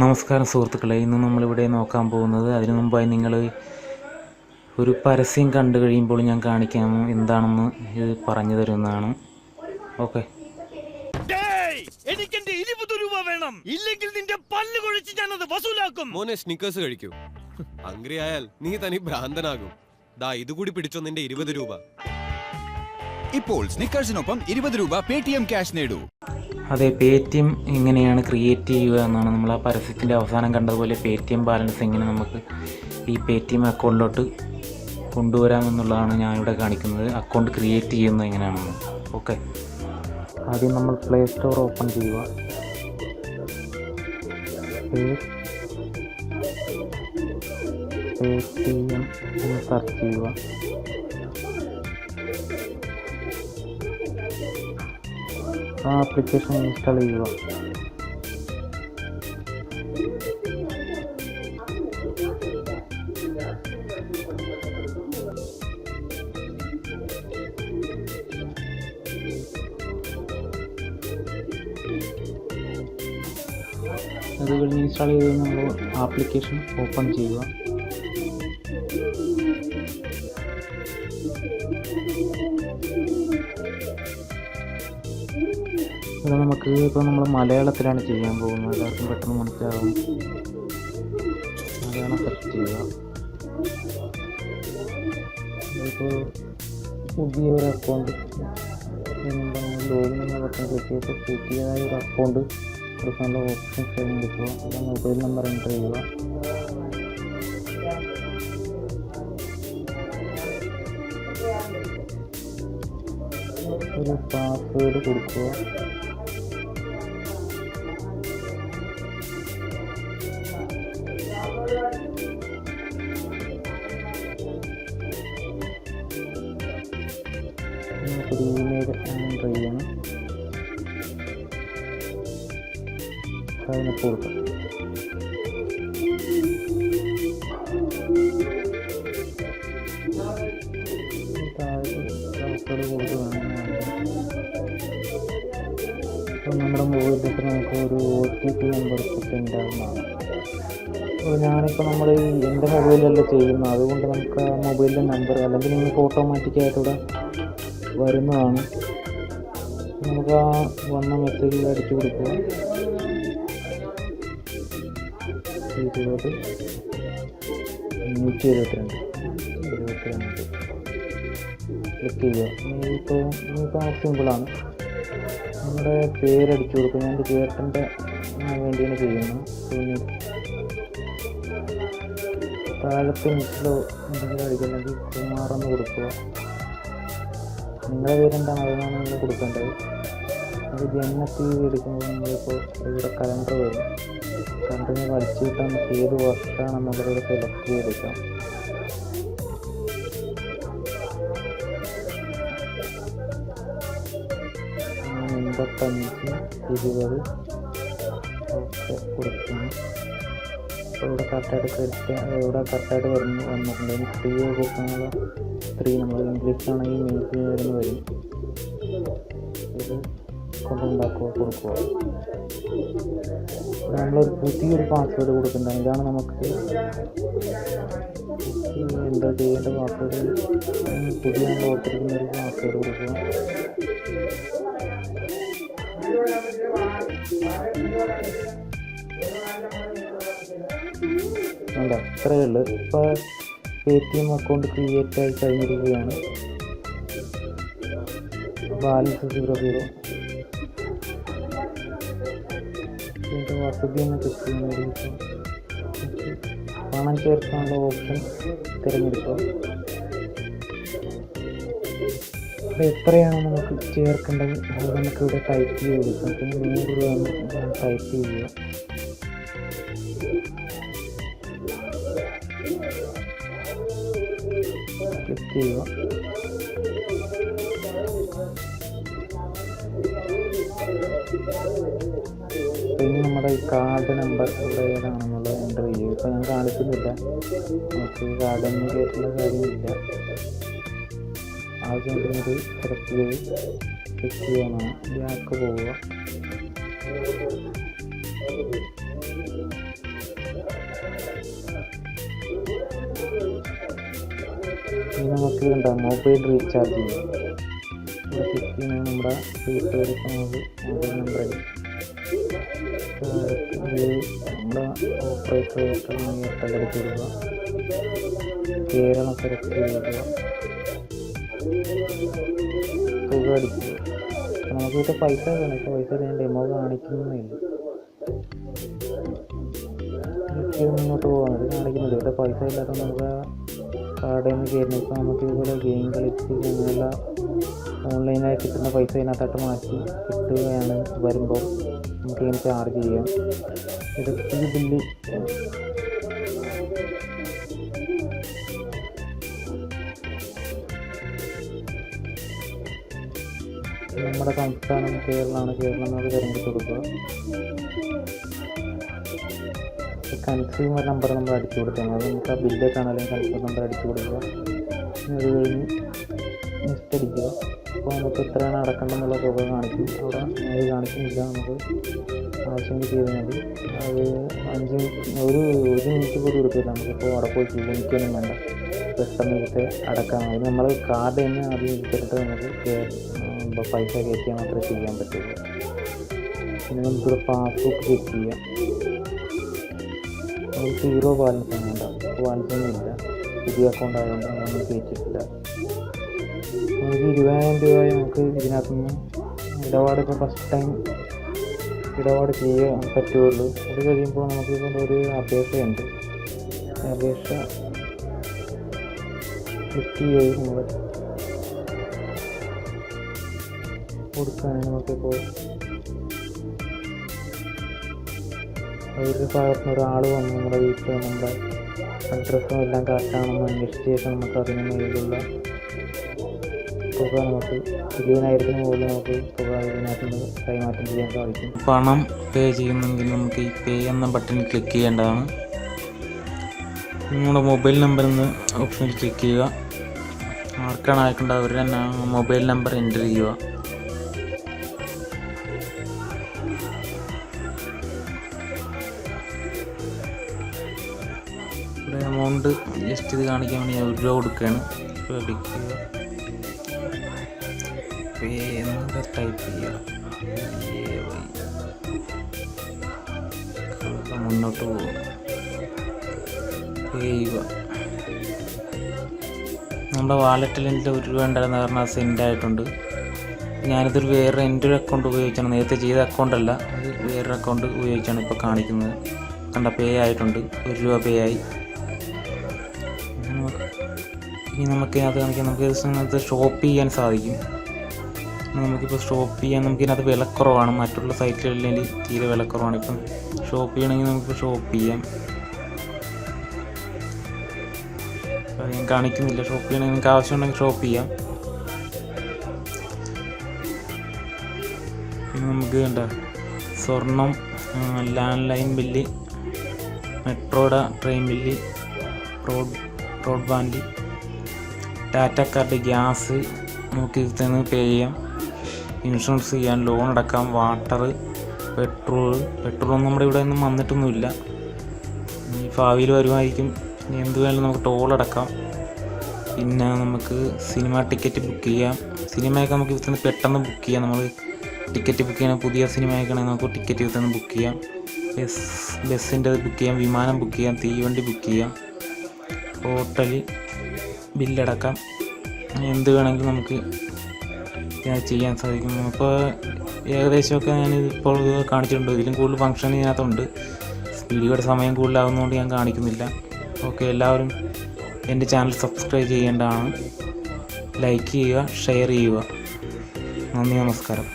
നമസ്കാരം സുഹൃത്തുക്കളെ, ഇന്ന് നമ്മളിവിടെ നോക്കാൻ പോകുന്നത്, അതിനു മുമ്പായി നിങ്ങൾ ഒരു പരസ്യം കണ്ടു കഴിയുമ്പോൾ ഞാൻ കാണിക്കാം എന്താണെന്ന് ഇത് പറഞ്ഞു തരുന്നതാണ്. ഓക്കെ. എനിക്കെന്റെ 20 രൂപ വേണം, ഇല്ലെങ്കിൽ നിന്റെ പല്ല് കുഴിച്ച് ഞാനത് വസൂലാക്കും. മോനെ സ്നിക്കേഴ്സ് കഴിക്കൂ. ഹംഗ്രി ആയാൽ നീ തനി ഭ്രാന്തനാകും. ദാ ഇതുകൂടി പിടിച്ചോ നിന്റെ 20 രൂപ. ഇപ്പോൾ സ്നിക്കേഴ്സിനൊപ്പം 20 രൂപ പേടിഎം ക്യാഷ് നേടൂ. അതെ, പേടിഎം എങ്ങനെയാണ് ക്രിയേറ്റ് ചെയ്യുക എന്നാണ് നമ്മൾ ആ പരസ്യത്തിൻ്റെ അവസാനം കണ്ടതുപോലെ. പേടിഎം ബാലൻസ് എങ്ങനെ നമുക്ക് ഈ പേടിഎം അക്കൗണ്ടിലോട്ട് കൊണ്ടുവരാമെന്നുള്ളതാണ് ഞാനിവിടെ കാണിക്കുന്നത്. അക്കൗണ്ട് ക്രിയേറ്റ് ചെയ്യുന്നത് എങ്ങനെയാണെന്ന്. ഓക്കെ, ആദ്യം നമ്മൾ പ്ലേ സ്റ്റോർ ഓപ്പൺ ചെയ്യുക. പേടിഎം എന്ന് സെർച്ച് ചെയ്യുക. ആ ആപ്ലിക്കേഷൻ ഇൻസ്റ്റാൾ ചെയ്യുക. അത് കഴിഞ്ഞ് ഇൻസ്റ്റാൾ ചെയ്ത് നമ്മൾ ആപ്ലിക്കേഷൻ ഓപ്പൺ ചെയ്യുക. ഇത് നമുക്ക് ഇപ്പോൾ നമ്മൾ മലയാളത്തിലാണ് ചെയ്യാൻ പോകുന്നത്, എല്ലാവർക്കും പെട്ടെന്ന് മനസ്സിലാകും. മലയാളം സെർച്ച് ചെയ്യുക. ഇപ്പോൾ പുതിയൊരു അക്കൗണ്ട് ലോഗിൻ എന്ന ബട്ടൺ ക്ലിക്ക് ചെയ്തിട്ട് പുതിയതായ ഒരു അക്കൗണ്ട് കൊടുക്കാനുള്ള ഓപ്ഷൻ തിരഞ്ഞെടുക്കുക. അത് മൊബൈൽ നമ്പർ എൻ്റർ ചെയ്യുക. ഒരു പാസ്വേഡ് കൊടുക്കുക. നമുക്കൊരു ഇമെയിൽ എൻ്റർ ചെയ്യണം. അതിന് കൊടുക്കാം. പാസ്വേഡ് കൊടുക്കുകയാണ്. അപ്പോൾ നമ്മുടെ മൊബൈലിലേക്ക് നമുക്ക് ഒരു OTP നമ്പർ സെൻഡ് ആവുന്നതാണ്. അപ്പോൾ ഞാനിപ്പോൾ നമ്മൾ എൻ്റെ മൊബൈലല്ല ചെയ്യുന്നത്, അതുകൊണ്ട് നമുക്ക് ആ മൊബൈലിൻ്റെ നമ്പർ അല്ലെങ്കിൽ നിങ്ങൾക്ക് ഓട്ടോമാറ്റിക്കായിട്ടിവിടെ വരുന്നതാണ്. നമുക്ക് ആ വന്ന മെസ്സേജ് അടിച്ചു കൊടുക്കുക. 20 172 ക്ലിക്ക് ചെയ്യുക. ഇപ്പോൾ സിമ്പിളാണ്. നമ്മുടെ പേരടിച്ചു കൊടുക്കുക. ഞാൻ എൻ്റെ ചേട്ടൻ്റെ വേണ്ടിയാണ് ചെയ്യുന്നത്. പിന്നെ താഴത്തെ മിസ്സിലോ എന്തെങ്കിലും അടിക്കണമെങ്കിൽ കുമാറെന്ന് കൊടുക്കുക. നിങ്ങളുടെ പേരെന്താണ് അതാണ് നിങ്ങൾ കൊടുക്കേണ്ടത്. അത് ജന്മത്തീയതി എടുക്കുമ്പോൾ നമ്മളിപ്പോൾ ഇവിടെ കലണ്ടർ വരും. കലണ്ടറിന് വലിച്ചു കിട്ടാൻ നമുക്ക് ഏത് വർഷമാണെന്നുള്ളത് സെലക്ട് ചെയ്തെടുക്കാം. $85 20 ഒക്കെ കൊടുക്കുന്നു. അപ്പോൾ ഇവിടെ കറക്റ്റായിട്ട് ക്രെഡിറ്റ് ഇവിടെ കറക്റ്റായിട്ട് വന്നിട്ടുണ്ട്. ഇനി 3 കൊടുക്കാനുള്ള 3 നമ്മൾ ഇംഗ്ലീഷിലാണെങ്കിൽ മെയിൻ വരുന്ന വരും. ഇത് കൊണ്ടുണ്ടാക്കുക കൊടുക്കുക. നമ്മളൊരു പുതിയൊരു പാസ്വേഡ് കൊടുക്കേണ്ടതാണ്. ഇതാണ് നമുക്ക് എന്താ ചെയ്യേണ്ട പാസ്വേഡ്. പുതിയ നമ്മൾ ഓർത്തിരിക്കുന്ന ഒരു പാസ്വേഡ് കൊടുക്കുക. അല്ല, ഇത്രയേ ഉള്ളൂ. ഇപ്പോൾ പേടിഎം അക്കൗണ്ട് ക്രിയേറ്റ് ആയി കഴിഞ്ഞിരിക്കുകയാണ്. ബാലൻസ് 00. ഇതിൻ്റെ വസതി എന്ന് ക്ലിക്ക് ചെയ്യുന്നത് പണം ചേർക്കാനുള്ള ഓപ്ഷൻ തിരഞ്ഞെടുക്കുക. അപ്പോൾ എത്രയാണ് നമുക്ക് ചേർക്കേണ്ടത് അത് നമുക്കിവിടെ ടൈപ്പ് ചെയ്ത് കൊടുക്കാം. പിന്നെ 100 രൂപ ടൈപ്പ് ചെയ്യുക. ക്ലിക്ക് ചെയ്യുക. പിന്നെ നമ്മുടെ ഈ കാർഡ് നമ്പർ ഇവിടെ ഏതാണെന്നുള്ളത് എൻ്റർ ചെയ്യുക. ഇപ്പോൾ ഞാൻ കാണിക്കുന്നില്ല, നമുക്ക് കാർഡൊന്നും കയറ്റുന്ന കാര്യമില്ല. ആവശ്യമുണ്ടെങ്കിൽ സെലക്ട് ചെയ്ത് ക്ലിക്ക് ചെയ്യാനാണ്. ബാക്ക് പോവുക. ഇനി നമുക്ക് ഉണ്ടാകും മൊബൈൽ റീചാർജ് ചെയ്യാം. ഇവിടെ ക്ലിക്ക് ചെയ്യുന്നത് നമ്മുടെ പ്രീപെയ്ഡ് നമുക്ക് മൊബൈൽ നമ്പർ അടിക്കും. നമ്മുടെ ഓപ്പറേറ്റർ എയർടെൽ അടിച്ചു കൊടുക്കുക. കേരളം സെലക്ട് ചെയ്യുക. തുക അടിക്കുക. നമുക്കിവിടെ പൈസ വേണം. ഇപ്പോൾ പൈസ ഞാൻ ഡെമോ കാണിക്കുന്നേ ഉള്ളൂ. മുന്നോട്ട് പോകുന്നത് കാണിക്കുന്നില്ല. ഇവിടെ പൈസ ഇല്ലാത്ത നമുക്ക് കാർഡിൽ നിന്ന് കയറുന്നത്. ഇപ്പോൾ നമുക്ക് ഇതുപോലെ ഗെയിം കളിച്ച് അങ്ങനെയുള്ള ഓൺലൈനായി കിട്ടുന്ന പൈസ ഇതിനകത്തോട്ട് മാറ്റി കിട്ടുകയാണ് വരുമ്പോൾ നമുക്ക് ഇങ്ങനെ ചാർജ് ചെയ്യാം. ഇലക്ട്രിക് ബില്ല് നമ്മുടെ സംസ്ഥാനം കേരളമാണ്. കേരളം നമുക്ക് തിരഞ്ഞെടുത്ത് കൊടുക്കുക. കൺസ്യൂമർ നമ്പർ നമ്മൾ അടിച്ചു കൊടുത്താൽ മതി. നമുക്ക് ആ ബില്ലേക്കാണ് അല്ലെങ്കിൽ കൺസ്യൂമർ നമ്പർ അടിച്ചു കൊടുക്കുക. അത് കഴിഞ്ഞ് നെക്സ്റ്റ് അടിക്കുക. അപ്പോൾ നമുക്ക് എത്രയാണ് അടക്കേണ്ടതെന്നുള്ള തുക കാണിക്കും. അവിടെ അത് കാണിക്കുന്നില്ല. നമുക്ക് ആവശ്യമെങ്കിൽ ചെയ്താൽ മതി. അത് ഒരു മിനിറ്റ് പോലും എടുക്കില്ല. നമുക്കിപ്പോൾ അവിടെ പോയി ചിന്തിക്കൊന്നും വേണ്ട. പെട്ടെന്ന് എടുത്ത് അടക്കാൻ മതി. നമ്മൾ കാർഡ് തന്നെ ആദ്യം എടുത്തിട്ട് നമുക്ക് പൈസ കയറ്റിയാൽ മാത്രമേ ചെയ്യാൻ പറ്റുള്ളൂ. പിന്നെ നമുക്കിവിടെ പാസ്ബുക്ക് ചെക്ക് ചെയ്യാം. നമുക്ക് 0 ബാലൻസ് ഒന്നും ഉണ്ടാവും. ബാലൻസൊന്നും ഇല്ല. പുതിയ അക്കൗണ്ട് ആയതുകൊണ്ട് നമ്മൾ കയറ്റിയിട്ടില്ല. നമുക്ക് 20,000 രൂപ നമുക്ക് ഇതിനകത്തുനിന്ന് ഇടപാട് ഇപ്പോൾ ഫസ്റ്റ് ടൈം ഇടപാട് ചെയ്യാൻ പറ്റുള്ളൂ. അത് കഴിയുമ്പോൾ നമുക്കിപ്പോൾ ഒരു അപേക്ഷയുണ്ട്. അപേക്ഷ ക്ലിക്ക് ചെയ്ത് നമ്മൾ കൊടുക്കുകയാണെങ്കിൽ നമുക്കിപ്പോൾ അവരുടെ ഭാഗത്തുനിന്ന് ഒരാൾ വന്ന് നമ്മുടെ വീട്ടിൽ നമ്മുടെ അഡ്രസ്സും എല്ലാം കറക്റ്റാണെന്ന് അന്വേഷിച്ച ശേഷം നമുക്ക് അതിന് മേലുള്ള തുക നമുക്ക് 20,000 മുകളിൽ നമുക്ക് തുക ഇതിനകത്ത് നിന്ന് കൈമാറ്റം ചെയ്യാൻ സാധിക്കും. പണം പേ ചെയ്യുന്നെങ്കിൽ നമുക്ക് ഈ പേ എന്ന ബട്ടണിൽ ക്ലിക്ക് ചെയ്യേണ്ടതാണ്. നിങ്ങളുടെ മൊബൈൽ നമ്പറിൽ നിന്ന് ഓപ്ഷനിൽ ക്ലിക്ക് ചെയ്യുക. ആർക്കാണ് അയക്കേണ്ടത് അവർ തന്നെ മൊബൈൽ നമ്പർ എൻ്റർ ചെയ്യുക. ഇവിടെ എമൗണ്ട് ജസ്റ്റ് ഇത് കാണിക്കാൻ വേണ്ടി ഞാൻ 1 രൂപ കൊടുക്കുകയാണ്. ക്ലിക്ക് ചെയ്യുക. പേ എന്ന് ടൈപ്പ് ചെയ്യുക. മുന്നോട്ട് പോകുക. പേ ചെയ്യുക. നമ്മുടെ വാലറ്റിൽ എൻ്റെ 1 രൂപ ഉണ്ടായിരുന്ന കാരണം അത് സെൻഡ് ആയിട്ടുണ്ട്. ഞാനിതൊരു വേറെ എൻ്റെ ഒരു അക്കൗണ്ട് ഉപയോഗിച്ചാണ്. നേരത്തെ ചെയ്ത അക്കൗണ്ടല്ല, അത് വേറൊരു അക്കൗണ്ട് ഉപയോഗിച്ചാണ് ഇപ്പോൾ കാണിക്കുന്നത്. കണ്ട പേ ആയിട്ടുണ്ട്. 1 രൂപ പേ ആയി. ഇനി നമുക്ക് അത് കാണിക്കാം. നമുക്ക് ഷോപ്പ് ചെയ്യാൻ സാധിക്കും. നമുക്കിപ്പോൾ ഷോപ്പ് ചെയ്യാൻ നമുക്കിതിനകത്ത് വിലക്കുറവാണ്. മറ്റുള്ള സൈറ്റുകളിൽ തീരെ വിലക്കുറവാണ്. ഇപ്പം ഷോപ്പ് ചെയ്യണമെങ്കിൽ നമുക്കിപ്പോൾ ഷോപ്പ് ചെയ്യാം. ഞാൻ കാണിക്കുന്നില്ല. ഷോപ്പ് ചെയ്യണമെങ്കിൽ നിങ്ങൾക്ക് ആവശ്യമുണ്ടെങ്കിൽ ഷോപ്പ് ചെയ്യാം. പിന്നെ നമുക്ക് വേണ്ട സ്വർണം, ലാൻഡ് ലൈൻ ബില്ല്, മെട്രോയുടെ train bill, broadband, Tata card, gas നമുക്ക് ഇതിൽ നിന്ന് പേ ചെയ്യാം. ഇൻഷുറൻസ് ചെയ്യാൻ, ലോൺ അടക്കാം, വാട്ടർ, പെട്രോളൊന്നും നമ്മുടെ ഇവിടെ ഒന്നും വന്നിട്ടൊന്നുമില്ല. ഈ ഭാവിയിൽ വരുമായിരിക്കും. ഇനി എന്ത് വേണമെങ്കിലും നമുക്ക് ടോൾ അടക്കാം. പിന്നെ നമുക്ക് സിനിമ ടിക്കറ്റ് ബുക്ക് ചെയ്യാം. സിനിമയൊക്കെ നമുക്ക് ഇതിൽ നിന്ന് പെട്ടെന്ന് ബുക്ക് ചെയ്യാം. നമ്മൾ ടിക്കറ്റ് ബുക്ക് ചെയ്യണം. പുതിയ സിനിമയൊക്കെ ആണെങ്കിൽ നമുക്ക് ടിക്കറ്റ് ഇതിൽ നിന്ന് ബുക്ക് ചെയ്യാം. ബസ്സിൻ്റെ ബുക്ക് ചെയ്യാം, വിമാനം ബുക്ക് ചെയ്യാം, തീവണ്ടി ബുക്ക് ചെയ്യാം, ഹോട്ടൽ ബില്ലടക്കാം. എന്ത് വേണമെങ്കിലും നമുക്ക് ചെയ്യാൻ സാധിക്കും. അപ്പോൾ ഏകദേശമൊക്കെ ഞാൻ ഇപ്പോൾ കാണിച്ചിട്ടുണ്ട്. ഇതിലും കൂടുതൽ ഫങ്ഷൻ ഇതിനകത്തുണ്ട്. വീഡിയോയുടെ സമയം കൂടുതലാകുന്നതുകൊണ്ട് ഞാൻ കാണിക്കുന്നില്ല. ഓക്കെ, എല്ലാവരും എൻ്റെ ചാനൽ സബ്സ്ക്രൈബ് ചെയ്യേണ്ടതാണ്. ലൈക്ക് ചെയ്യുക, ഷെയർ ചെയ്യുക. നന്ദി, നമസ്കാരം.